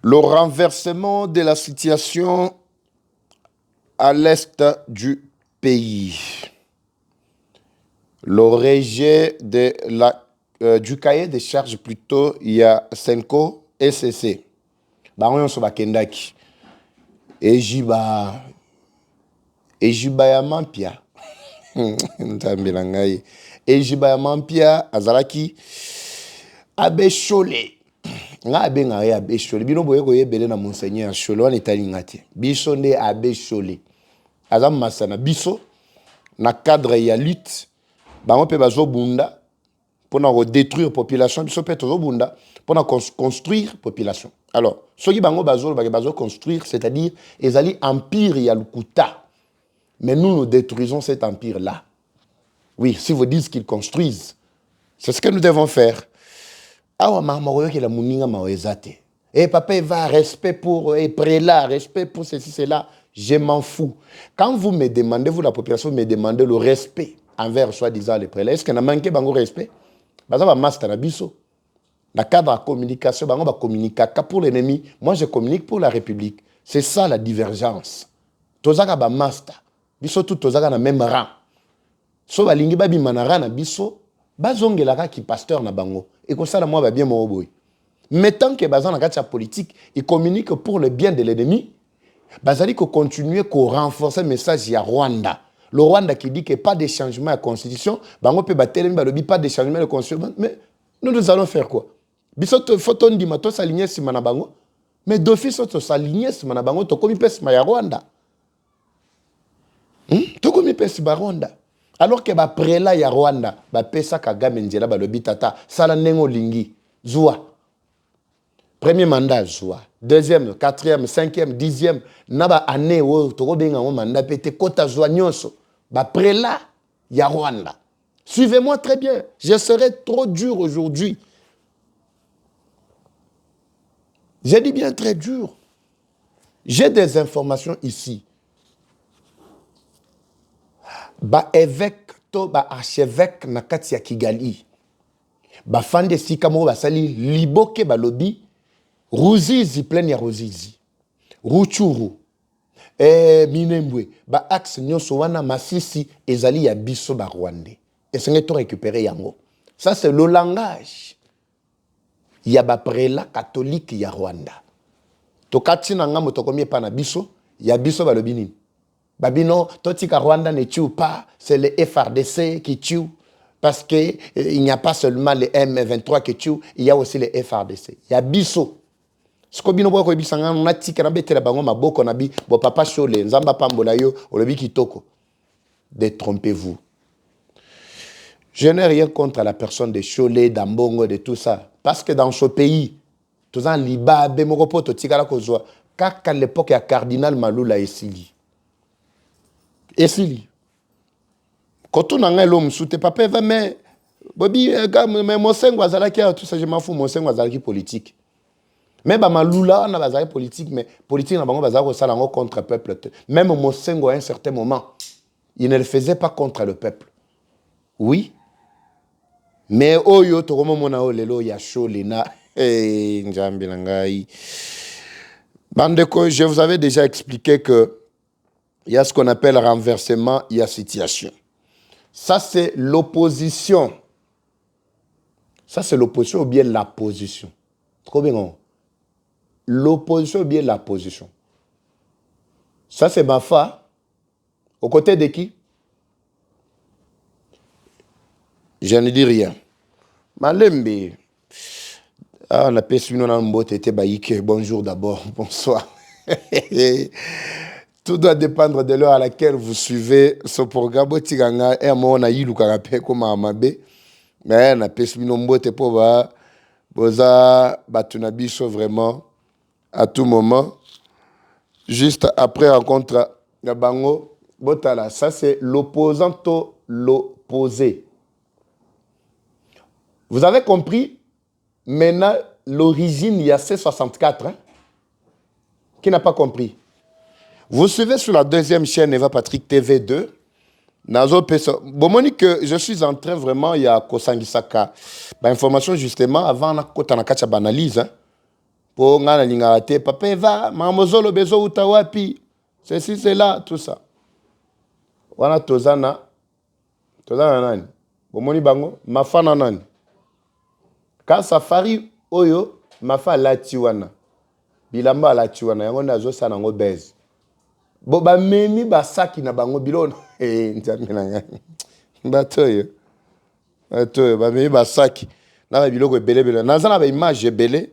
Le renversement de la situation à l'est du pays. Le rejet du cahier de charges plutôt, il y a Senko et CC. Baron so bakendaki. Ejiba ya mampia. Ntambela ngai. Ejiba ya mampia azalaki abe Chole. Nga abe ngare abe Chole. Bino boye koyebele na monseigneur Chole wana etali ngati. Biso nde abe Chole. Azam masana biso na cadre ya lutte bango pe bazo bunda pour détruire population biso pe tozo bunda pour construire population. Alors, ce qui bango bazo construire, c'est-à-dire ezali empire ya lukuta. Mais nous détruisons cet empire là. Oui, si vous dites qu'ils construisent, c'est ce que nous devons faire. Awa mama ki la muninga maoezate. Eh papa va respect pour prélat, respect pour ceci cela. Je m'en fous. Quand vous me demandez, vous la population me demandez le respect envers soi-disant les prélats, est-ce qu'on a manqué bango respect? Baza ba master na biso. La cadre de communication, bango ba communiquer pour l'ennemi. Moi je communique pour la République. C'est ça la divergence. Tozaka ba master. Biso tout tozaka na même rang. So ba lingi ba bimanara na biso, bazongelaka ki pasteur na bango. Et comme ça la moi ba bien mo boy. Mais tant que bazan na katia politique, il communique pour le bien de l'ennemi. Bazali ko continuer ko renforcer le message ya Rwanda. Le Rwanda qui dit qu'il n'y a pas de changement à la constitution, bango pe batelemi balobi pas de changement à la constitution. Mais nous allons faire quoi? Biso faut on dit mato s'aligner sur na bango. Mais d'office on s'aligner sur na bango to komi pes ma ya Rwanda. To komi pes ba Rwanda. Alors que ba préla ya Rwanda, ba pesa Kagame Nzela balobi tata sala nengo lingi zwa. Premier mandat, joie. Deuxième, quatrième, cinquième, dixième. Naba année où tu as un mandat pété kota joignoso. Bah préla, il y a Rwanda. Suivez-moi très bien. Je serai trop dur aujourd'hui. J'ai dit bien très dur. J'ai des informations ici. Bah évêque, to bah archevêque nakati ya Kigali. Bah fande sikamo bah sali liboke bah lobby. Ruzizi, plein ya Ruzizi. Ruchuru. Minembwe. Ba axe nyonso wana masisi ezali ya biso ba Rwandais. Et c'est to récupérer yango. Ça c'est le langage. Ya ba prélat catholique ya Rwanda. To katina nga motokomie pa na biso, ya biso ba lobini. Babino totika Rwanda ne tue pas, c'est le FRDC qui tue. Parce que il n'y a pas seulement les M23 qui tuent, il y a aussi les FRDC. Ya biso. Skobino boko ebisanga na tika na betela bango maboko na bi bo papa Chole nzamba pambola yo olobi kitoko. Détrompez-vous. Je n'ai rien contre la personne de Chole, d'Ambongo, de tout ça. Parce que dans ce pays, tous en Liba, Bemoropo, Totikala Kozwa, kaka l'époque ya cardinal Malula Esili. Esili. Quand on a un homme sous tes papiers, mais Bobby, mais mon sengo azalaki tout ça, je m'en fous, mon sengo azalaki politique. Mais Malula, on a bazar politique, mais politique, on a bazar contre le peuple. Même Mosengo, à un certain moment, il ne le faisait pas contre le peuple. Oui. Mais Oyo, Toromo Monao, Lelo, Yacho, Lena, et Njambilangai. Bandeko, je vous avais déjà expliqué que il y a ce qu'on appelle renversement, il y a situation. Ça, c'est l'opposition. Ça, c'est l'opposition ou bien la position. Trop bien, l'opposition ou bien la position. Ça, c'est Bafa. Aux côtés de qui? Je ne dis rien. Malembe. Ah, on a pu suivre dans le été baïque. Bonjour d'abord, bonsoir. Tout doit dépendre de l'heure à laquelle vous suivez ce programme. Botiganga, et moi, on a eu le carapé comme Amabe. Mais on a pu suivre dans le pour voir. Boza, Batunabiso vraiment. À tout moment, juste après rencontre Gabango, Botala, ça c'est l'opposant au l'opposé. Vous avez compris maintenant l'origine, il y a C64, hein? Qui n'a pas compris? Vous suivez sur la deuxième chaîne Eva Patrick TV2. Nazo Peso. Bon, Monique, je suis en train vraiment, il y a Kosangisaka. Information justement, avant, on a une analyse, hein? Po ngana lingate papa eva mamozolo bezo utawapi. Ceci c'est là tout ça. Wana tozana nani? Bomoni bango mafana nani? Ka safari oyo mafa lati wana. Bilamba lati wana yango nazo sana ngo beze. Bo ba memi ba saki na bango bilona. Nzambe na ngai. Batoyo. Ba memi ba saki na ba biloko ebele. Nazana ba image ebele.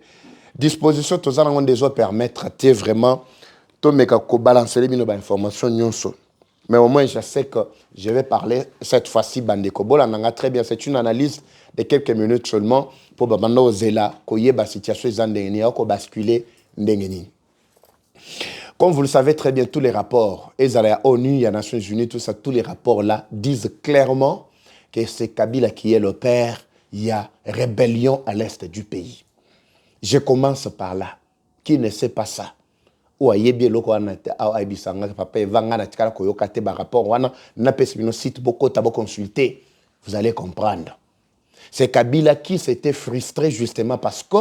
Disposition tozana ngo dezo permettre te vraiment to meka ko balancer les bino ba information nyonso. Mais au moins je sais que je vais parler cette fois-ci bandeko bola nanga très bien, c'est une analyse de quelques minutes seulement pour babando zela koyeba situation ezandeni ko basculer ndengeni. Comme vous le savez très bien, tous les rapports, Ezala ONU, il y a Nations Unies, tout ça, tous les rapports là disent clairement que c'est Kabila qui est le père. Il y a rébellion à l'est du pays. Je commence par là. Qui ne sait pas ça? Ou ayebi loko wana aibisanga papa evanga na tikala koyoka te ba rapport wana na pesi bino site boko tabo consulter, vous allez comprendre. C'est Kabila qui s'était frustré justement parce que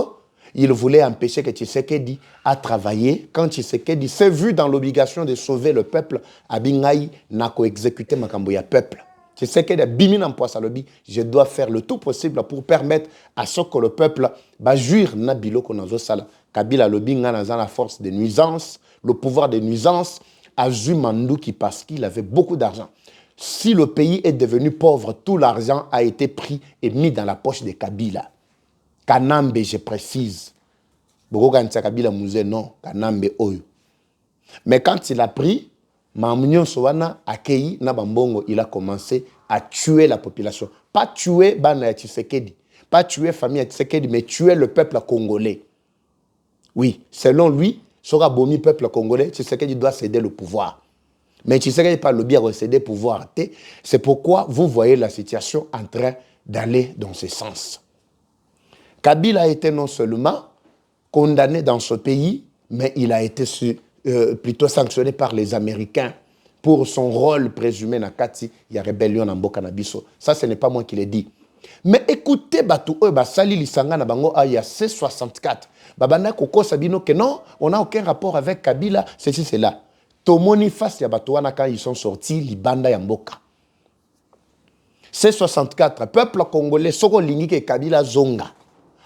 il voulait empêcher que Tshisekedi à travailler. Quand Tshisekedi s'est vu dans l'obligation de sauver le peuple, Abingaï n'a qu'à exécuter Makamboya peuple. Tshisekedi a bimina en poisse à lobby. Je dois faire le tout possible pour permettre à ce que le peuple va jouir Nabilo Konazo Sala. Kabila lobby n'a la force de nuisance, le pouvoir de nuisance, a joué Mandouki parce qu'il avait beaucoup d'argent. Si le pays est devenu pauvre, tout l'argent a été pris et mis dans la poche de Kabila. Kanambe, je précise. Kabila Mouze, non, Kanambe Oyo. Mais quand il a pris, Mamounion Sowana accueilli Nabambongo, il a commencé à tuer la population. Pas tuer Bana Tshisekedi, pas tuer famille Tshisekedi, mais tuer le peuple congolais. Oui, selon lui, sera bomi peuple congolais, Tshisekedi doit céder le pouvoir. Mais Tshisekedi pas le bien céder le pouvoir. C'est pourquoi vous voyez la situation en train d'aller dans ce sens. Kabila a été non seulement condamné dans ce pays, mais il a été plutôt sanctionné par les Américains pour son rôle présumé dans Kati, il y a rébellion dans Mboka Nabiso. Ça, ce n'est pas moi qui l'ai dit. Mais écoutez, Batou, Sali Lisanga na bango, il y a C64. Babana Koko Sabino, que non, on n'a aucun rapport avec Kabila, ceci, c'est là. Tomoni face ya Batouana quand ils sont sortis, Libanda Yamboka. C64, peuple congolais, Soko Lingike Kabila Zonga.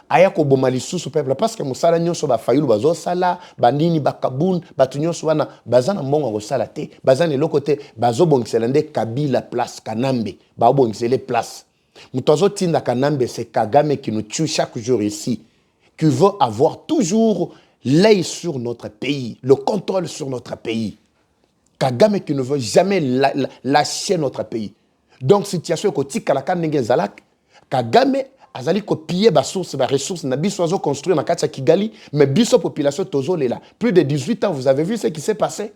Aya ko bomali susu peuple parce que musala nyonso ba fayulu bazo sala bandini bakabun batu nyonso wana bazana mbongo ko sala te bazana le côté bazo bongselande Kabila place Kanambe ba bongsele place mutozo tinda Kanambe c'est Kagame qui nous tue chaque jour ici qui veut avoir toujours l'œil sur notre pays, le contrôle sur notre pays. Kagame qui ne veut jamais lâcher notre pays. Donc situation ko tika la kanenge zalak Kagame azali copier ba source ba ressources na biso azo construire na kati Kigali mais biso population tozo lela plus de 18 ans vous avez vu ce qui s'est passé,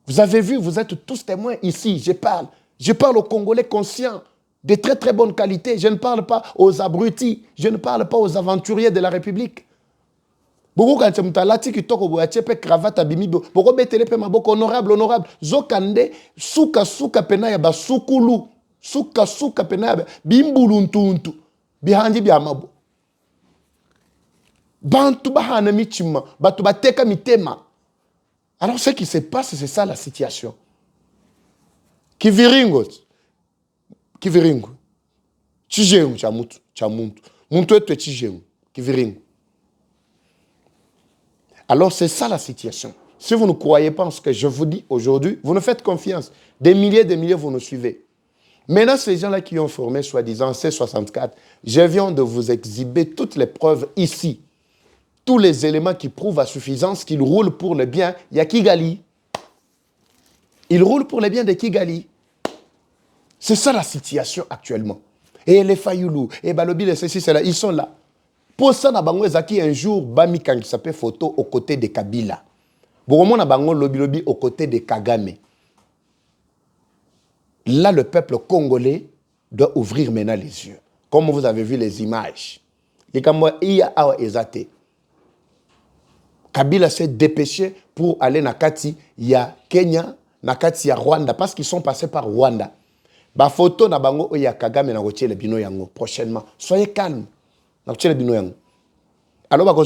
vous avez vu, vous êtes tous témoins ici. Je parle aux Congolais conscients de très très bonne qualité, je ne parle pas aux abrutis, je ne parle pas aux aventuriers de la République. Beaucoup quand tu as lati kitoko bo achepe cravate abimi boko betele pe maboko honorable zokande suka pena ya basukulu suka pena ya bimbuluntuntu bihandi biamabo bantu bahana michima batu bateka mitema. Alors ce qui se passe, c'est ça la situation. Kiviringo chijengu cha muntu etu chijengu kiviringo. Alors c'est ça la situation. Si vous ne croyez pas en ce que je vous dis aujourd'hui, vous ne faites confiance. Des milliers vous nous suivez. Maintenant, ces gens-là qui ont formé, soi-disant, C64, je viens de vous exhiber toutes les preuves ici. Tous les éléments qui prouvent à suffisance qu'ils roulent pour le bien. Il y a Kigali. Ils roulent pour le bien de Kigali. C'est ça la situation actuellement. Et les Fayoulou, et Balobi, les ceci, cela, ils sont là. Pour ça, Nabango Zaki, un jour, Bami Kangisape photo aux côtés de Kabila. Bouromon Nabango Lobi aux côtés de Kagame. Là, le peuple congolais doit ouvrir maintenant les yeux. Comme vous avez vu les images. Kabila s'est dépêché pour aller na Kati, il y a Kenya, na Kati, il y a Rwanda, parce qu'ils sont passés par Rwanda. Ba photo na bango il y a Kagame na rotier le bino yango prochainement. Soyez calme. Na rotier le bino yango. Alors,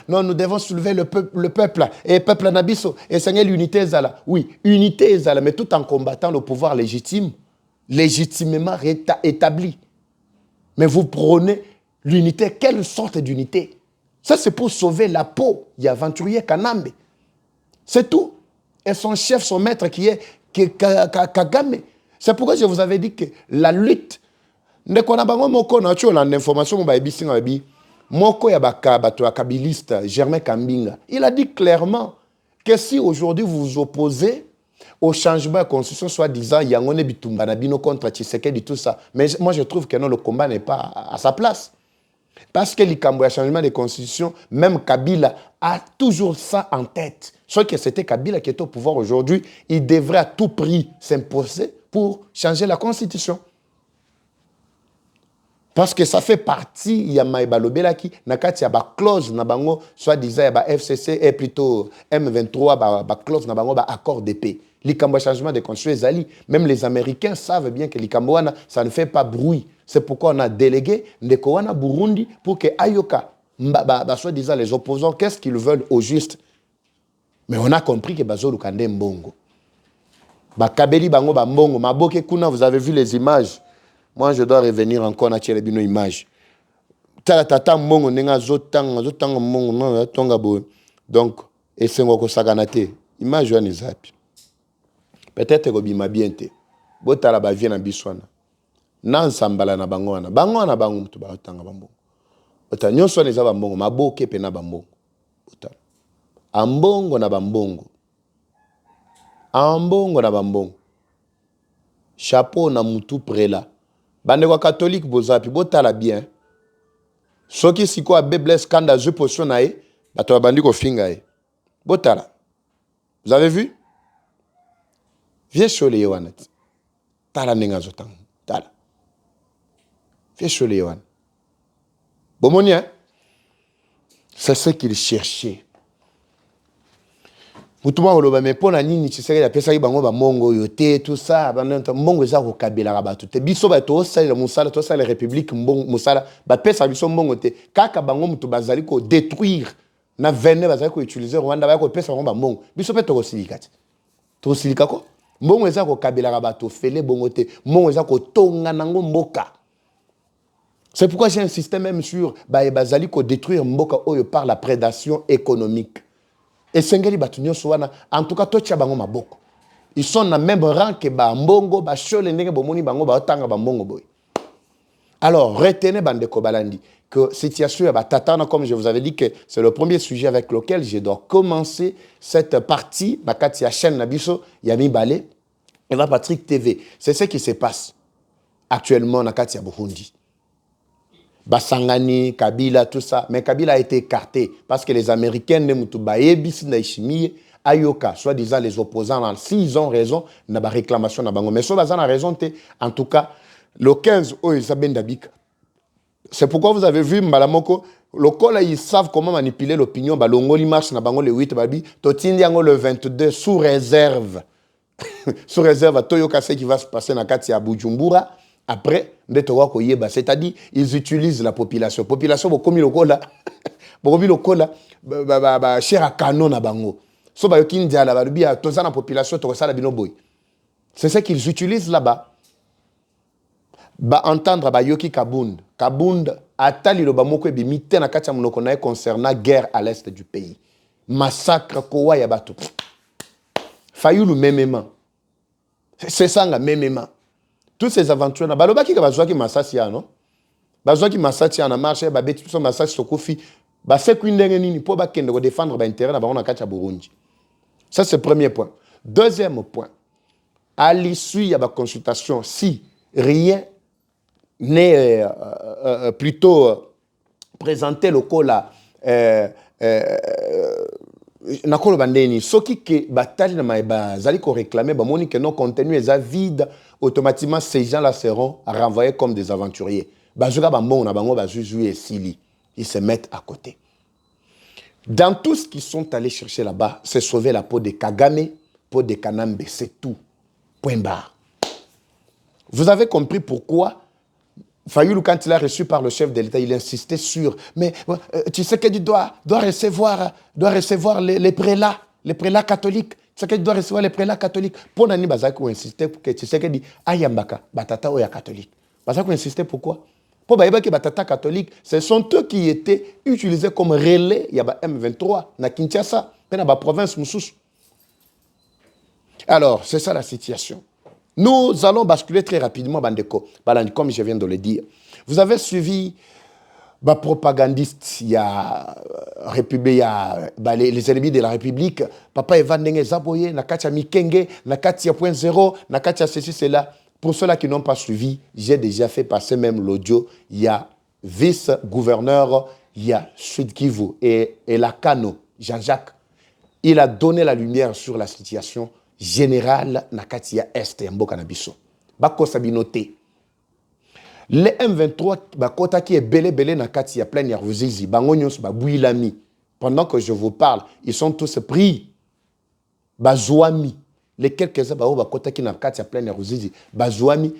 non, nous devons soulever le peuple, et le peuple nabiso, et Seigneur l'unité zala. Oui, unité zala, mais tout en combattant le pouvoir légitime, légitimement établi. Mais vous prônez l'unité. Quelle sorte d'unité? Ça, c'est pour sauver la peau. Il y a aventurier Kanambe. C'est tout. Et son chef, son maître qui est Kagame. C'est pourquoi je vous avais dit que la lutte, Moko ya bato ya kabiliste, Germain Kambinga, il a dit clairement que si aujourd'hui vous vous opposez au changement de la constitution, soi-disant, Yangone Bitumba Nabino contre Tshisekedi, tout ça, mais moi je trouve que non, le combat n'est pas à sa place. Parce que le changement de constitution, même Kabila a toujours ça en tête. Sauf que c'était Kabila qui est au pouvoir aujourd'hui, il devrait à tout prix s'imposer pour changer la constitution. Parce que ça fait partie, il y a Maïba Lobelaki, nakati ya ba clause na bango, soit disant ba FCC et plutôt M23 ba clause na bango ba accord de paix. Likambo changement de constitution zali, même les Américains savent bien que likambo wana ça ne fait pas bruit. C'est pourquoi on a délégué ndeko wana Burundi pour que ayoka soit disant les opposants qu'est-ce qu'ils veulent au juste. Mais on a compris que bazolu kande mbongo. Ba kabeli bango ba mbongo, maboke kuna vous avez vu les images. Moi, je dois revenir encore à une image. Tata mongo nenga zotanga mongo tonga bo. Donc, et c'est ngoko saganate. Image wana zapi. Peut-être que bima bien te. Botala ba vie na biswana. Na nsambala na bango wana. Bango wana bango mutu ba tanga bambongo. Ota nyonso neza bambongo maboke pe na bambongo. Botala. Ambongo na bambongo. Ambongo na bambongo. Chapeau na mutu prela. Bandeko catholique bozapi botala bien. Soki siko abeble skanda je position na e, bato bandi ko finga e. Botala. Vous avez vu? Viens chole yowana. Tala nenga zotang. Tala. Viens chole yowana. Bomoni hein? C'est ce qu'il cherchait. Mutuma oloba me pona nini Tshisekedi ya pesa bango ba mongo yote tout ça mongo za ko kabela rabatu te biso ba to sala musala to sala république mbongo musala ba pesa biso mbongo te kaka bango mutu bazali ko détruire na vene bazali ko utiliser Rwanda ba ko pesa bango ba mongo biso pe to silika te to silika ko mbongo za ko kabela rabatu fele bongo te mbongo za ko tonga nango mboka. C'est pourquoi j'ai insisté même sur ba bazali ko détruire mboka oyo par la prédation économique. Et Sengeli Batunyo Souana, en tout cas, tout bango maboko. Ils sont dans le même rang que Bambongo, Bachole, Nenge, Bomoni, Bango, Batanga, Bambongo Boy. Alors, retenez Bandeko Balandi que situation est Tatana, comme je vous avais dit que c'est le premier sujet avec lequel je dois commencer cette partie. Bakati chaîne Nabiso, Yami Balé, et la Patrick TV. C'est ce qui se passe actuellement dans Katia Burundi. Basangani, Kabila, tout ça. Mais Kabila a été écarté parce que les Américains ne m'outubaye, Bisinaïchimi, Ayoka, soi-disant les opposants, s'ils ont raison, n'a pas réclamation, n'a pas mais soit bazan a raison, en tout cas, le 15, c'est pourquoi vous avez vu Mbalamoko, le col, ils savent comment manipuler l'opinion, l'ongoli marche, n'a pas le 8, babi, Totindiango le 22, sous réserve. Sous réserve à Toyoka, ce qui va se passer dans Katia Bujumbura. Après, c'est-à-dire, ils utilisent la population. Population, comme le cola, cher à canon à bango. So ba yoki ndia la ba toza na population to sala bino boy. C'est ce qu'ils utilisent là-bas. Ba entendre ba yoki Kabund. Kabund atali lo ba moko bi mité na katia monoko na concernant guerre à l'est du pays. Massacre kowa ya bato. Fayulu memema. C'est ça nga memema. Toutes ces aventures na baloba ki ka bazwa ki masasi ya non. Bazwa ki masasi ya na marché ba beti so masasi sokofi. Ba se kwindenge nini po ba kende ko défendre ba intérêt na ba na katia Burundi. Ça, c'est le premier point. Deuxième point. À l'issue de la consultation, si rien n'est plutôt présenté le cas nakolo bandeni soki ke batali na maeba zali ko réclamer ba moni que non contenu est vide automatiquement ces gens là seront renvoyés comme des aventuriers. Bazuka ba mbongo na bango bazuzu et sili, ils se mettent à côté. Dans tout ce qu'ils sont allés chercher là-bas, c'est sauver la peau de Kagame, peau de Kanambe, c'est tout. Point barre. Vous avez compris pourquoi Fayoulou, quand il a reçu par le chef de l'État, il insistait sur, mais tu sais que tu dois recevoir les prélats catholiques. Tu sais que tu dois recevoir les prélats catholiques. Pour Nani Bazako insister pour que tu sais que dit Ayambaka, Batata Oya catholique. Bazako insistait pourquoi? Pour Baïbaki Batata catholique, ce sont eux qui étaient utilisés comme relais, il y a M23, na Kinshasa, dans la province Moussous. Alors, c'est ça la situation. Nous allons basculer très rapidement, Bandeko, comme je viens de le dire. Vous avez suivi les propagandistes, il y a les ennemis de la République, Papa Evan Ndenge Zaboye, Nakatia Mikenge, Nakatia Point Zéro, Nakatia ceci, cela. Pour ceux-là qui n'ont pas suivi, j'ai déjà fait passer même l'audio. Il y a vice-gouverneur, il y a Sud Kivu et Lakano, Jean-Jacques. Il a donné la lumière sur la situation général Nakatia Est et Mboka Nabiso. Bako Sabinote. Le M23, Bakota qui est belé Nakatia plein Yarvuzizi, Bangonyos, Babouilami. Pendant que je vous parle, ils sont tous pris. Bazouami. Les quelques-uns, Bakota qui Nakatia plein Yarvuzizi, Bazouami.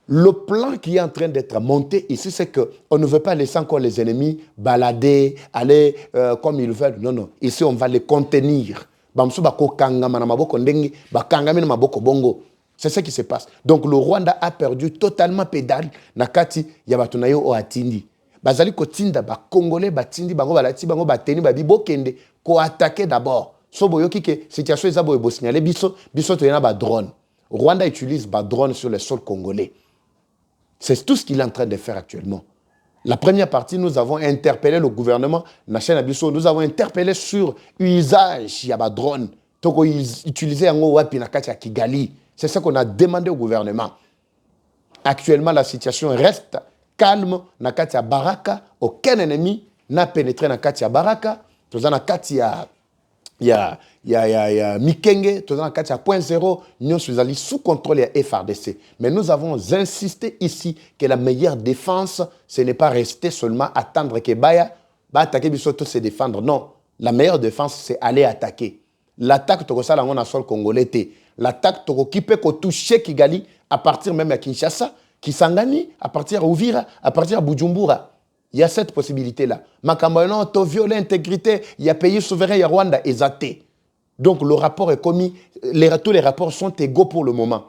Le plan qui est en train d'être monté ici, c'est qu'on ne veut pas laisser encore les ennemis balader, aller comme ils veulent. Non, non. Ici, on va les contenir. C'est ce qui se passe. Donc le Rwanda a perdu totalement pédale. Nakati yabatunayo o atindi. Bazali ko tinda ba Congolais batindi bango balati bango bateni ba bibokende ko attaquer d'abord. Soboyoki ke situation ezabo ebo signaler biso to yana ba drone. Rwanda utilise ba drone sur le sol congolais. C'est tout ce qu'il est en train de faire actuellement. La première partie, nous avons interpellé le gouvernement, nous avons interpellé sur l'usage de drone. Utiliser en Wapi Nakatia Kigali. C'est ce qu'on a demandé au gouvernement. Actuellement, la situation reste calme. Nakatia Baraka, aucun ennemi n'a pénétré Nakatia Baraka. Tout ça, Nakatia Mikenge, tout ça, Nakatia Point Zéro. Nous sommes sous contrôle de FRDC. Mais nous avons insisté ici que la meilleure défense, ce n'est pas rester seulement attendre que Baya va attaquer, surtout se défendre. Non, la meilleure défense, c'est aller attaquer. L'attaque, tu as on a sol congolais. L'attaque, tu peut toucher Kigali à partir même à Kinshasa, Kisangani, à partir à Uvira, à partir à Bujumbura. Il y a cette possibilité-là. Makambono, tu violes l'intégrité, il y a pays souverain, il y a Rwanda, et donc le rapport est commis, tous les rapports sont égaux pour le moment.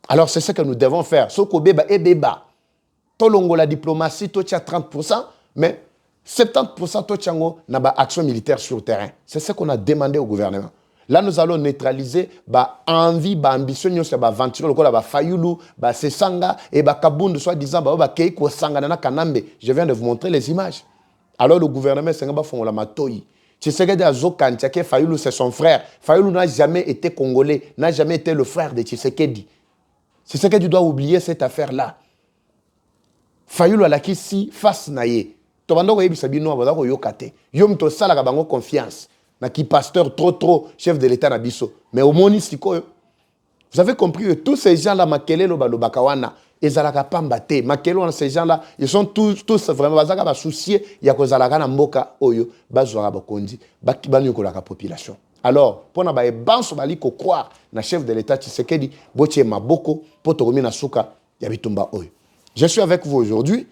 Alors c'est ce que nous devons faire. Soko beba et beba. Tolongo la diplomatie, tu as 30%, mais 70% toi tchango n'a pas action militaire sur le terrain. C'est ce qu'on a demandé au gouvernement. Là, nous allons neutraliser envie, ambition, aventure, le Fayoulou, Sesanga et Kabundu, soi-disant, Keiko Sanga Kanambe. Je viens de vous montrer les images. Alors le gouvernement Sengaba font la matoyi. Tu sais que Fayoulou, c'est son frère. Fayoulou n'a jamais été congolais, n'a jamais été le frère de Tshisekedi. C'est ce que tu dois oublier cette affaire-là. Fayoulou a la si face naïe. Tobando yebi sabino abada ko yokate. Yom to sala ka bango confiance. Na ki pasteur trop chef de l'état na biso. Mais au moni siko. Vous avez compris que tous ces gens là makele lo bakawana ezalaka pambate. Makelo ces gens là, ils sont tous vraiment bazaka ba soucier ya ko zalaka na mboka oyo bazwa ba kondi banyo ko la population. Alors, pour na ba e banso bali ko croire na chef de l'état Tshisekedi botie maboko poto komi na suka ya bitumba oyo. Je suis avec vous aujourd'hui.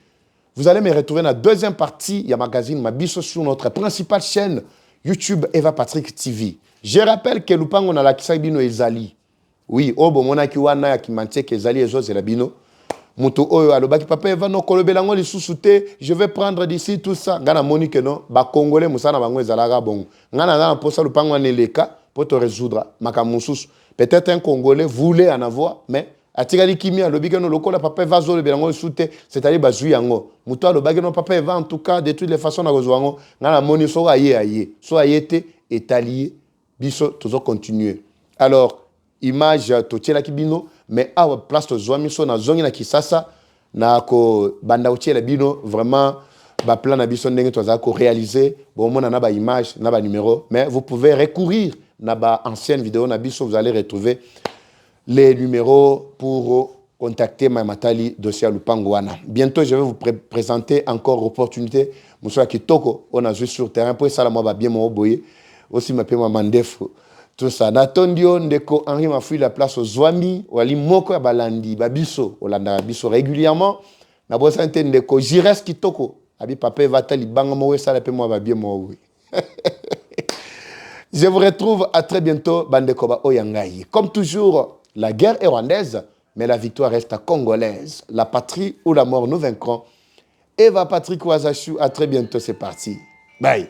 Vous allez me retrouver dans la deuxième partie de magazine Mabiso sur notre principale chaîne YouTube Eva Patrick TV. Je rappelle que Lupango na la Kisabino Ezali. Oui, obo mona ki wana ya kimantie ke Ezali ezo zelabino. Muto oyo alobaki papa Eva no kolobelango li susute, je vais prendre d'ici tout ça. Ngana moni que non, ba congolais musana bango ezalaga bongo. Ngana na posa Lupango neleka pour te résoudre makamusus. Peut-être un congolais voulait en avoir, mais atikali kimia lobigano lokola papa va zo le belango soute c'est-à-dire bazui yango muto lobagano papa va en tout cas de toutes les façons na kozwango ngana moni so aye so ayete etalié biso toujours continuer. Alors image totiela kibino mais à place to zwami so na zongi na Kisasa na ko banda otiela bino vraiment ba plan na biso ndenge to za ko réaliser bon mona na ba image na ba numéro mais vous pouvez recourir na ba ancienne vidéo na biso vous allez retrouver les numéros pour contacter Mamatali dossier Lupangouana. Bientôt, je vais vous présenter encore opportunité. Moussa Kitoko, on a joué sur terrain. Pour ça, moi, bien mon boye. Aussi, ma pema mandef. tout ça. Natondio, ndeko Henri m'a fui la place aux Zwami, wali moko ya balandi, babiso, olanda biso régulièrement. Na bosa ndeko Jires Kitoko, abi papa vatali banga mowe sala pe moi babie mowe. Je vous retrouve à très bientôt, Bandekoba Oyangaï. Comme toujours, la guerre est rwandaise, mais la victoire reste congolaise. La patrie ou la mort, nous vaincrons. Eva Patrick Ouazachou, à très bientôt, c'est parti. Bye.